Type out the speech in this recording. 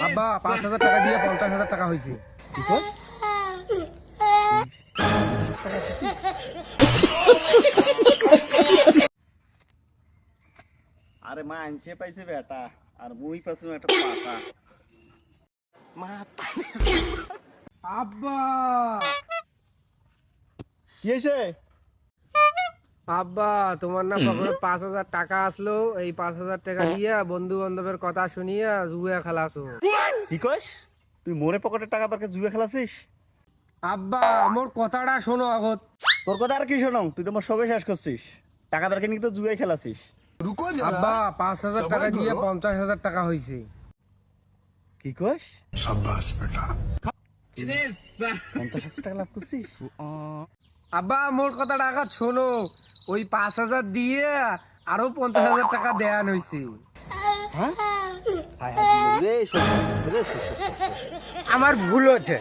আব্বা 5,000 টাকা দিয়ে 50,000 টাকা হয়েছে। কি কস? আরে মা আনছে পাইছে বেটা আর মুই পাইছি একটা পাতা মা আব্বা কি হয়েছে? আব্বা তোমার না পকেটে 5,000 টাকা আসলো, এই 5,000 টাকা দিয়ে বন্ধু বান্ধবের কথা শুনিয়া জুয়া খেলাছো। কি কস? তুই মোরে পকেটের টাকা পারকে জুয়ে খেলাছিস? আব্বা মোর কথাটা শোনো আগত। তোর কথা আর কি শোনাও, তুই তো মোর সবে শেষ করছিস। টাকা পারকে নিয়ে তো জুয়ে খেলাছিস। আব্বা 5,000 টাকা দিয়ে 50,000 টাকা হয়েছে। কি কস? 50,000 টাকা লাভ করছিস? আব্বা মোর কথাটা আগত শোনো, ওই 5,000 দিয়ে আরো 50,000 টাকা দেয়ান হয়েছে। হ্যাঁ হায় হায় রে, সব করছে রে, সব করছে। আমার ভুল হচ্ছে।